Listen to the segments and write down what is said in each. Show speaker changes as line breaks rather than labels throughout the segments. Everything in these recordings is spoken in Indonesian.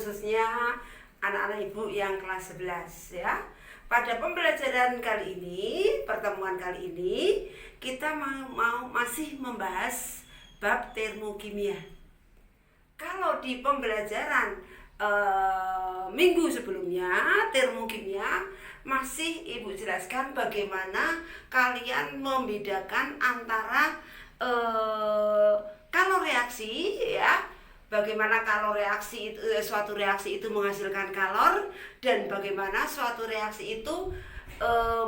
khususnya anak-anak ibu yang kelas 11 ya. Pada pembelajaran kali ini, pertemuan kali ini, kita masih membahas bab termokimia. Kalau di pembelajaran minggu sebelumnya, termokimia, masih ibu jelaskan bagaimana kalian membedakan antara kalau reaksi ya, bagaimana kalau reaksi itu, suatu reaksi itu menghasilkan kalor, dan bagaimana suatu reaksi itu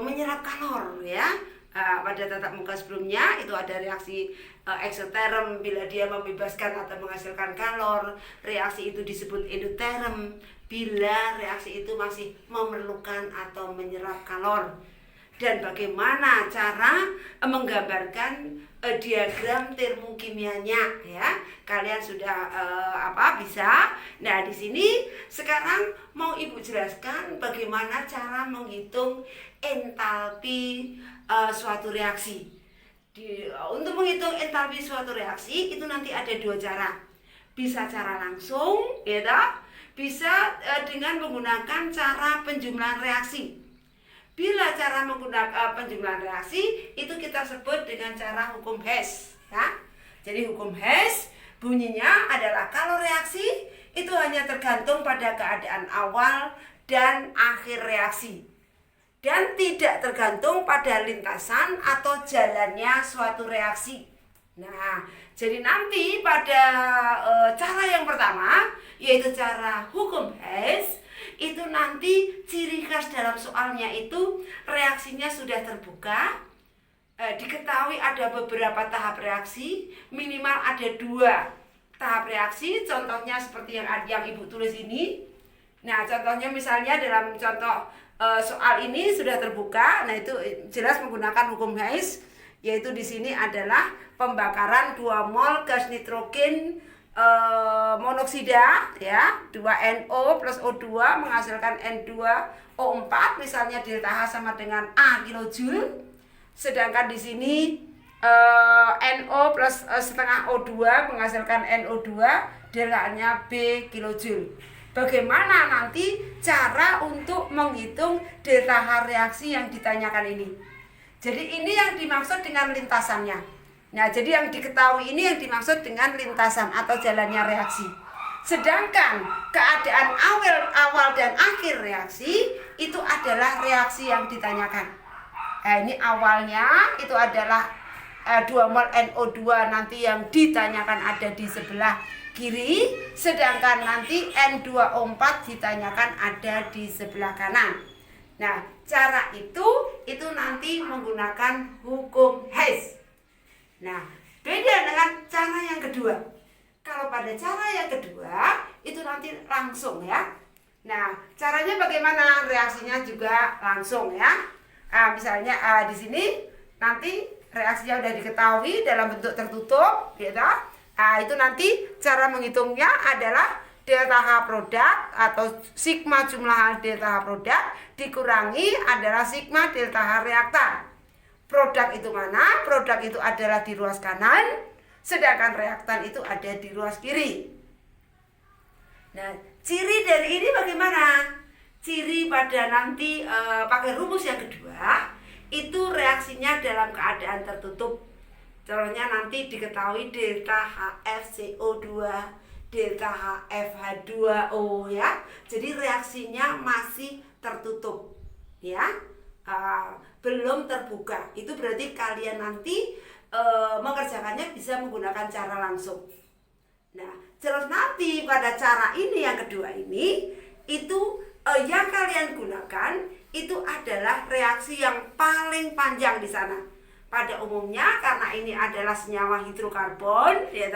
menyerap kalor ya. Pada tatap muka sebelumnya itu ada reaksi eksoterm bila dia membebaskan atau menghasilkan kalor, reaksi itu disebut endoterm bila reaksi itu masih memerlukan atau menyerap kalor. Dan bagaimana cara menggambarkan diagram termokimianya ya. Kalian sudah bisa. Nah, di sini sekarang mau ibu jelaskan bagaimana cara menghitung entalpi suatu reaksi. Untuk menghitung entalpi suatu reaksi itu nanti ada dua cara. Bisa cara langsung ya, bisa dengan menggunakan cara penjumlahan reaksi. Bila cara menggunakan penjumlahan reaksi itu kita sebut dengan cara hukum Hess ya. Jadi hukum Hess bunyinya adalah kalau reaksi itu hanya tergantung pada keadaan awal dan akhir reaksi, dan tidak tergantung pada lintasan atau jalannya suatu reaksi. Nah, jadi nanti pada cara yang pertama, yaitu cara hukum Hess, itu nanti ciri khas dalam soalnya itu reaksinya sudah terbuka, diketahui ada beberapa tahap reaksi, minimal ada 2 tahap reaksi. Contohnya seperti yang ibu tulis ini. Nah, contohnya misalnya dalam contoh soal ini sudah terbuka. Nah, itu jelas menggunakan hukum Hess, yaitu di sini adalah pembakaran 2 mol gas nitrogen monoksida ya, 2NO plus O2 menghasilkan N2O4, misalnya delta H sama dengan A kilojoule. Sedangkan di sini NO plus setengah O2 menghasilkan NO2, deltanya B kilojoule. Bagaimana nanti cara untuk menghitung delta H reaksi yang ditanyakan ini? Jadi ini yang dimaksud dengan lintasannya. Nah, jadi yang diketahui ini yang dimaksud dengan lintasan atau jalannya reaksi. Sedangkan keadaan awal dan akhir reaksi itu adalah reaksi yang ditanyakan. Nah, ini awalnya itu adalah 2 mol NO2 nanti yang ditanyakan ada di sebelah kiri, sedangkan nanti N2O4 ditanyakan ada di sebelah kanan. Nah, cara itu nanti menggunakan hukum Hess. Nah, beda dengan cara yang kedua. Kalau pada cara yang kedua itu nanti langsung ya. Nah, caranya bagaimana? Reaksinya juga langsung ya. Misalnya di sini nanti reaksinya udah diketahui dalam bentuk tertutup, gitu. Itu nanti cara menghitungnya adalah delta H produk atau sigma jumlah delta H produk dikurangi adalah sigma delta H reaktan. Produk itu mana? Produk itu adalah di ruas kanan, sedangkan reaktan itu ada di ruas kiri. Nah, ciri dari ini bagaimana? Ciri pada nanti pakai rumus yang kedua, itu reaksinya dalam keadaan tertutup. Contohnya nanti diketahui delta HFCO2, delta HFH2O ya. Jadi reaksinya masih tertutup ya. Belum terbuka. Itu berarti kalian nanti mengerjakannya bisa menggunakan cara langsung. Nah, terus nanti pada cara ini yang kedua ini itu yang kalian gunakan itu adalah reaksi yang paling panjang di sana. Pada umumnya karena ini adalah senyawa hidrokarbon ya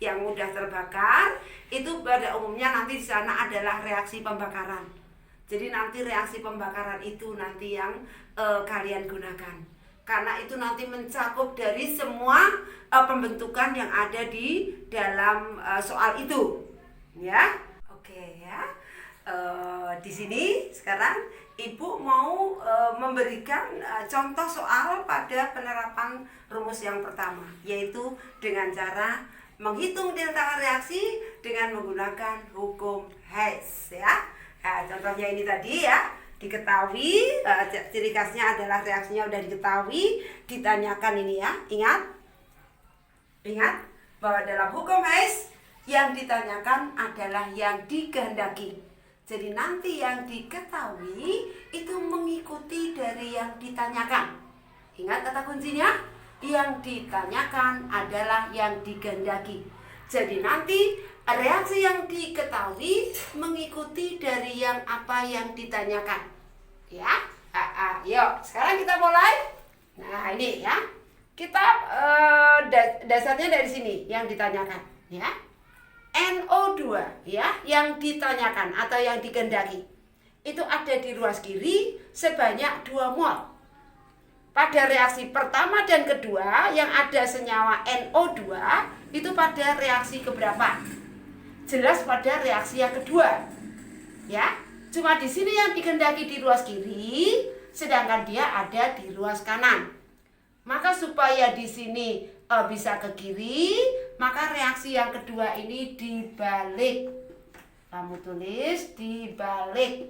yang mudah terbakar, itu pada umumnya nanti di sana adalah reaksi pembakaran. Jadi nanti reaksi pembakaran itu nanti yang kalian gunakan. Karena itu nanti mencakup dari semua pembentukan yang ada di dalam soal itu. Ya. Oke ya. Di sini sekarang Ibu mau memberikan contoh soal pada penerapan rumus yang pertama, yaitu dengan cara menghitung delta reaksi dengan menggunakan hukum Hess ya. Nah, contohnya ini tadi ya, diketahui, ciri khasnya adalah reaksinya udah diketahui, ditanyakan ini ya. Ingat bahwa dalam hukum Hess yang ditanyakan adalah yang dikehendaki. Jadi nanti yang diketahui itu mengikuti dari yang ditanyakan. Ingat kata kuncinya? Yang ditanyakan adalah yang dikehendaki. Jadi nanti reaksi yang diketahui mengikuti dari yang apa yang ditanyakan. Ya, yuk sekarang kita mulai. Nah ini ya, kita dasarnya dari sini yang ditanyakan. Ya, NO2 ya, yang ditanyakan atau yang dikehendaki itu ada di ruas kiri sebanyak 2 mol. Pada reaksi pertama dan kedua yang ada senyawa NO2 itu pada reaksi keberapa? Jelas pada reaksi yang kedua. Ya, cuma di sini yang dikehendaki di ruas kiri, sedangkan dia ada di ruas kanan. Maka supaya di sini bisa ke kiri, maka reaksi yang kedua ini dibalik. Kamu tulis dibalik.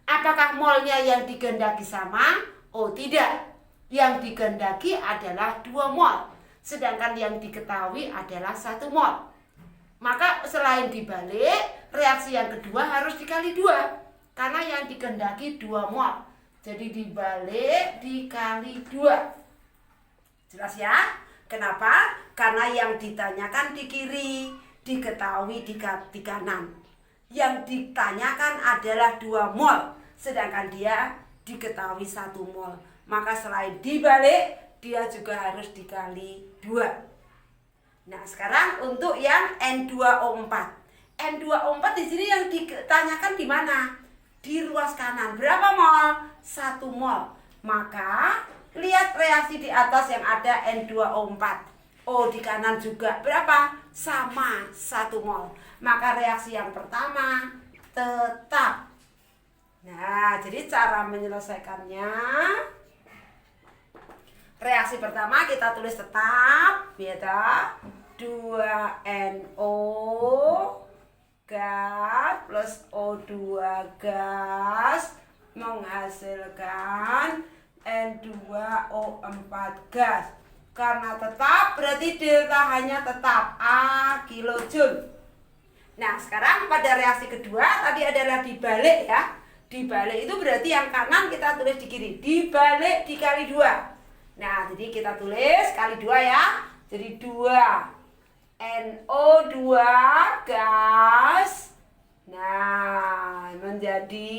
Apakah molnya yang dikehendaki sama? Oh tidak. Yang dikehendaki adalah 2 mol, sedangkan yang diketahui adalah 1 mol. Maka selain dibalik, reaksi yang kedua harus dikali 2, karena yang dikehendaki 2 mol. Jadi dibalik dikali 2. Jelas ya? Kenapa? Karena yang ditanyakan di kiri, diketahui di kanan. Yang ditanyakan adalah 2 mol, sedangkan dia diketahui 1 mol. Maka selain dibalik, dia juga harus dikali 2. Nah, sekarang untuk yang N2O4. N2O4 di sini yang ditanyakan di mana? Di ruas kanan. Berapa mol? 1 mol. Maka lihat reaksi di atas yang ada N2O4. Oh, di kanan juga berapa? Sama 1 mol. Maka reaksi yang pertama tetap. Nah, jadi cara menyelesaikannya, reaksi pertama kita tulis tetap, ya toh? 2NO gas plus O2 gas menghasilkan N2O4 gas. Karena tetap berarti delta hanya tetap A kilojoule. Nah, sekarang pada reaksi kedua tadi adalah dibalik ya. Dibalik itu berarti yang kanan kita tulis di kiri. Dibalik dikali 2. Nah, jadi kita tulis kali 2 ya. Jadi 2 NO2 gas. Nah, menjadi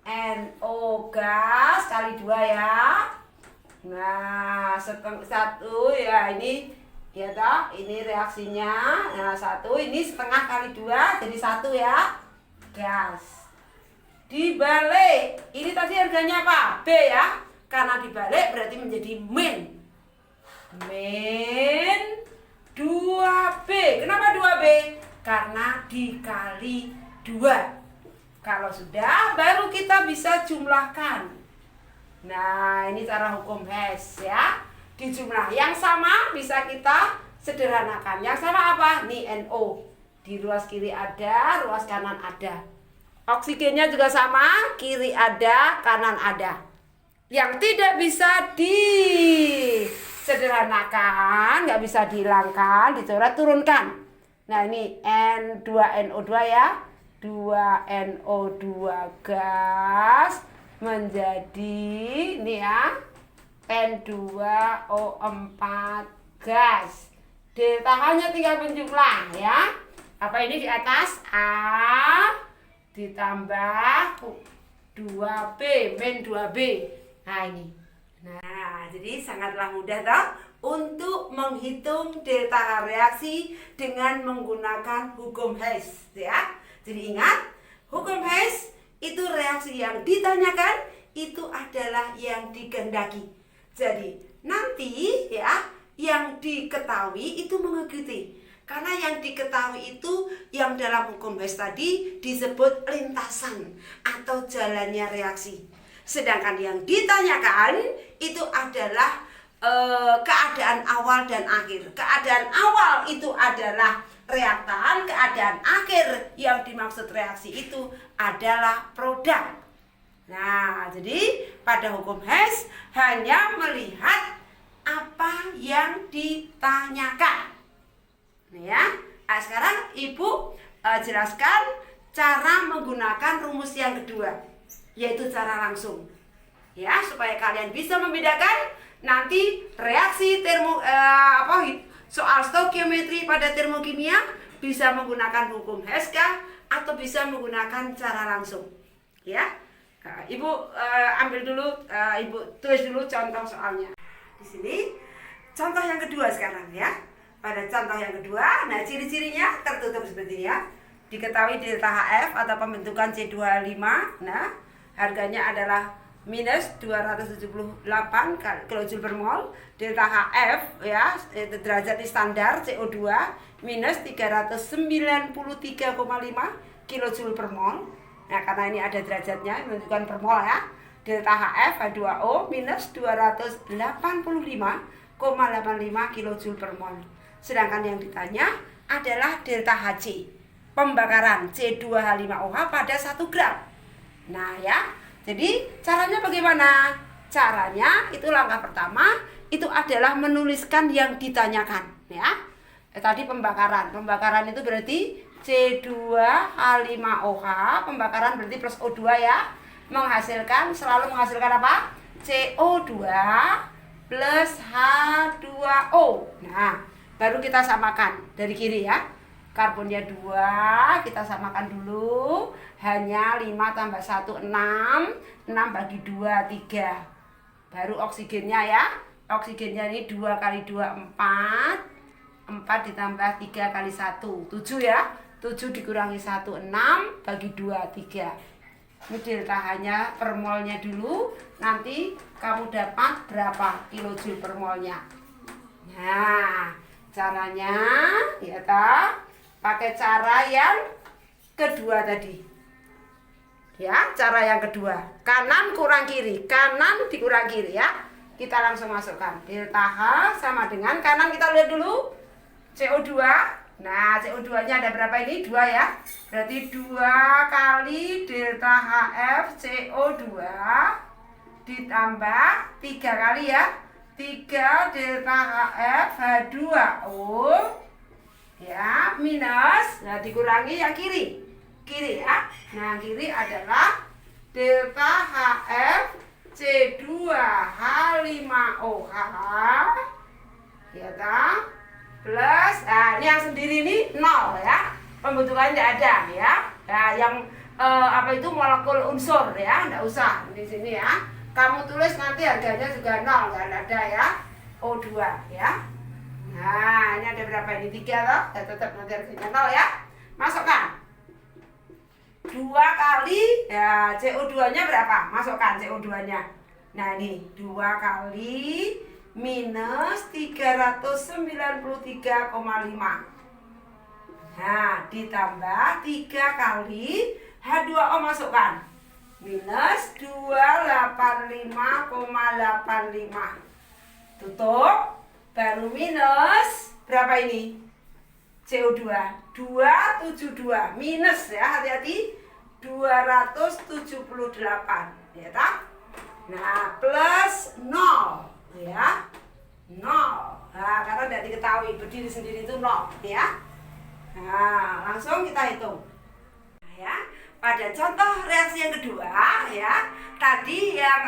NO gas kali 2 ya. Nah, 1 ya ini ya toh, ini reaksinya. Nah, 1 ini setengah kali 2 jadi 1 ya. Gas. Dibalik, ini tadi harganya apa? B ya. Karena dibalik berarti menjadi min 2B. Kenapa 2B? Karena dikali 2. Kalau sudah, baru kita bisa jumlahkan. Nah, ini cara hukum Hess ya. Dijumlah yang sama bisa kita sederhanakan. Yang sama apa? Nih NO. Di ruas kiri ada, ruas kanan ada. Oksigennya juga sama, kiri ada, kanan ada. Yang tidak bisa disederhanakan, nggak bisa dihilangkan, dicoret, turunkan. Nah ini N2NO2 ya, 2NO2 gas menjadi ini ya N2O4 gas. Delta hanya tinggal menjumlah ya. Apa ini di atas A ditambah 2B min 2B. Nah ini. Nah, jadi sangatlah mudah toh untuk menghitung delta reaksi dengan menggunakan hukum Hess ya. Jadi ingat, hukum Hess itu reaksi yang ditanyakan itu adalah yang dikehendaki. Jadi nanti ya yang diketahui itu mengikuti. Karena yang diketahui itu yang dalam hukum Hess tadi disebut lintasan atau jalannya reaksi. Sedangkan yang ditanyakan itu adalah keadaan awal dan akhir. Keadaan awal itu adalah reaktan, keadaan akhir yang dimaksud reaksi itu adalah produk. Nah, jadi pada hukum Hess hanya melihat apa yang ditanyakan. Ya, nah, sekarang Ibu jelaskan cara menggunakan rumus yang kedua, yaitu cara langsung. Ya, supaya kalian bisa membedakan nanti reaksi soal stoikiometri pada termokimia bisa menggunakan hukum Hess atau bisa menggunakan cara langsung. Ya. Nah, Ibu ambil dulu, Ibu tulis dulu contoh soalnya. Di sini contoh yang kedua sekarang ya. Pada contoh yang kedua, nah ciri-cirinya tertutup seperti ini ya. Diketahui delta HF atau pembentukan C2H5. Nah, harganya adalah minus 278 kJ per mol. Delta HF ya, derajat standar CO2 minus 393,5 kJ per mol. Nah, karena ini ada derajatnya menunjukkan per mol ya. Delta HF H2O minus 285,85 kJ per mol. Sedangkan yang ditanya adalah delta Hc, pembakaran C2H5OH pada 1 gram. Nah ya, jadi caranya bagaimana? Caranya itu langkah pertama itu adalah menuliskan yang ditanyakan ya. Tadi pembakaran itu berarti C2H5OH, pembakaran berarti plus O2 ya, selalu menghasilkan apa? CO2 plus H2O. Nah, baru kita samakan dari kiri ya. Karbonnya 2, kita samakan dulu. Hanya 5 tambah 1, 6. 6 bagi 2, 3. Baru oksigennya ya. Oksigennya ini 2 kali 2, 4. 4 ditambah 3 kali 1, 7 ya. 7 dikurangi 1, 6 bagi 2, 3. Ini delta hanya per molnya dulu. Nanti kamu dapat berapa kilojoule per molnya. Nah, caranya ya pakai cara yang kedua tadi. Ya, cara yang kedua. Kanan kurang kiri, kanan dikurang kiri ya. Kita langsung masukkan. Delta H sama dengan kanan, kita lihat dulu. CO2. Nah, CO2-nya ada berapa ini? 2 ya. Berarti 2 kali delta HF CO2 ditambah 3 kali ya. 3 delta HF H2O ya, minus, nah dikurangi yang kiri ya. Nah, kiri adalah delta HF C2H5OH ya plus, nah ini yang sendiri ini 0 ya, pembentukannya tidak ada ya. Nah, yang itu molekul unsur ya, tidak usah di sini ya. Kamu tulis nanti harganya juga 0, nggak ada ya. O2 ya. Nah, ini ada berapa ini? 3 loh. Ya, tetap nanti harganya 0 ya. Masukkan 2 kali ya, CO2-nya berapa? Masukkan CO2-nya. Nah, ini 2 kali minus 393,5. Nah, ditambah 3 kali H2O, masukkan minus 285,85. Tutup. Baru minus berapa ini? CO2 272 minus ya, hati-hati, 278 ya tak? Nah, plus 0 ya, 0. Nah, karena tidak diketahui, berdiri sendiri itu 0 ya. Nah, langsung kita hitung. Nah, ya, pada contoh reaksi yang kedua ya, tadi yang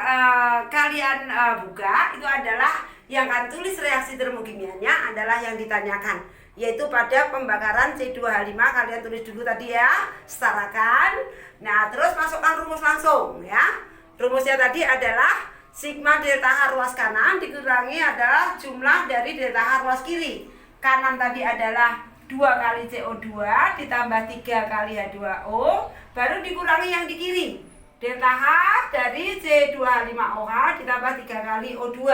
kalian buka itu adalah yang akan tulis reaksi termokimianya adalah yang ditanyakan, yaitu pada pembakaran C2H5. Kalian tulis dulu tadi ya, setarakan. Nah, terus masukkan rumus langsung ya. Rumusnya tadi adalah sigma delta H ruas kanan dikurangi adalah jumlah dari delta H ruas kiri. Kanan tadi adalah 2 kali CO2 ditambah 3 kali H2O, baru dikurangi yang di kiri. Delta H dari C2H5OH ditambah 3 kali O2.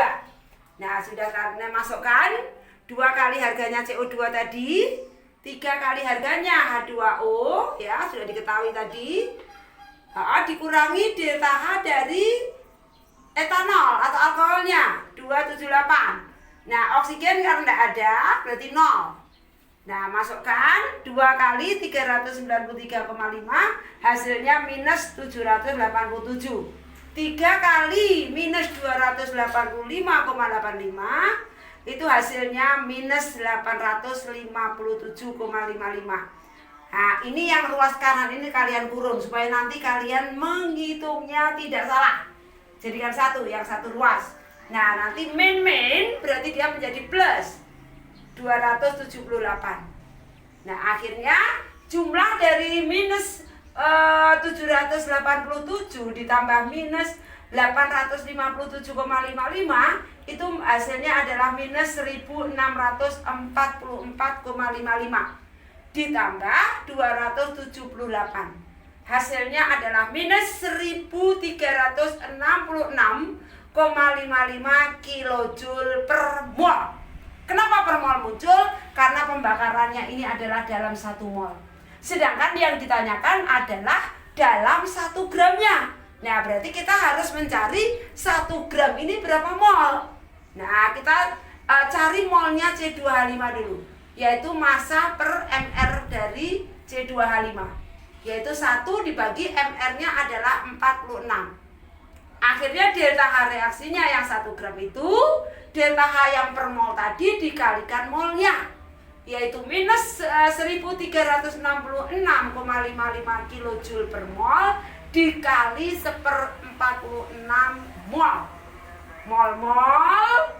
Nah, sudah karena masukkan 2 kali harganya CO2 tadi, 3 kali harganya H2O ya, sudah diketahui tadi. Dikurangi delta H dari etanol atau alkoholnya 275 278. Nah, oksigen karena tidak ada, berarti 0. Nah, masukkan 2 kali 393,5, hasilnya minus 787. 3 kali minus 285,85, itu hasilnya minus 857,55. Nah, ini yang ruas kanan ini kalian kurung supaya nanti kalian menghitungnya tidak salah. Jadikan satu, yang satu ruas. Nah, nanti min berarti dia menjadi plus 278. Nah, akhirnya jumlah dari minus 787 ditambah minus 857,55 itu hasilnya adalah minus 1644,55 ditambah 278. Hasilnya adalah minus 1366,55 kilojoule per mol. Kenapa per mol muncul? Karena pembakarannya ini adalah dalam 1 mol. Sedangkan yang ditanyakan adalah dalam 1 gramnya. Nah, berarti kita harus mencari 1 gram ini berapa mol. Nah, kita cari molnya C2H5 dulu, yaitu massa per mR dari C2H5, yaitu 1 dibagi mR-nya adalah 46. Akhirnya delta H reaksinya yang 1 gram itu, delta H yang per mol tadi dikalikan molnya, yaitu minus 1366,55 kilojoule per mol dikali 1/46 mol. Mol-mol,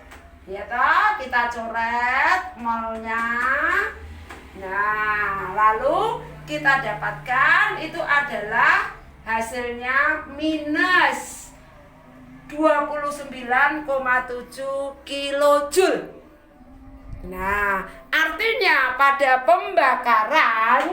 ya toh, kita coret molnya. Nah, lalu kita dapatkan itu adalah hasilnya minus 29,7 kilojoule. Nah, artinya pada pembakaran,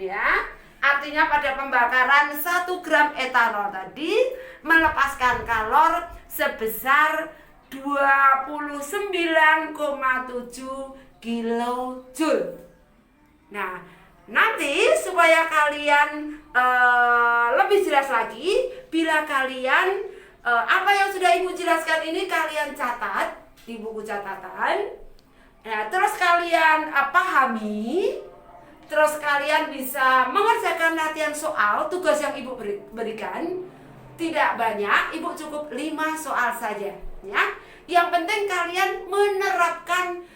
ya, artinya pada pembakaran 1 gram etanol tadi melepaskan kalor sebesar 29,7 kilojoule. Nah, nanti supaya kalian lebih jelas lagi, bila kalian apa yang sudah Ibu jelaskan ini kalian catat di buku catatan. Nah, terus kalian pahami, terus kalian bisa mengerjakan latihan soal tugas yang Ibu berikan. Tidak banyak, Ibu cukup 5 soal saja, ya. Yang penting kalian menerapkan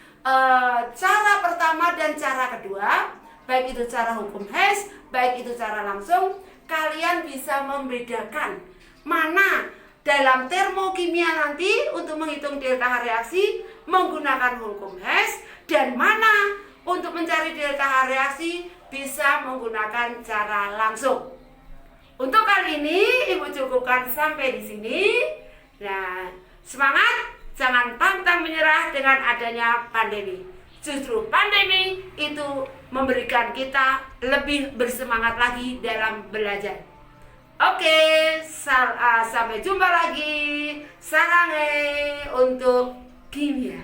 cara pertama dan cara kedua, baik itu cara hukum Hess, baik itu cara langsung. Kalian bisa membedakan mana dalam termokimia nanti untuk menghitung delta H reaksi menggunakan hukum Hess, dan mana untuk mencari delta H reaksi bisa menggunakan cara langsung. Untuk kali ini Ibu cukupkan sampai di sini. Nah, semangat, jangan pantang menyerah dengan adanya pandemi. Justru pandemi itu memberikan kita lebih bersemangat lagi dalam belajar. Oke, sampai jumpa lagi. Sarange untuk kimia.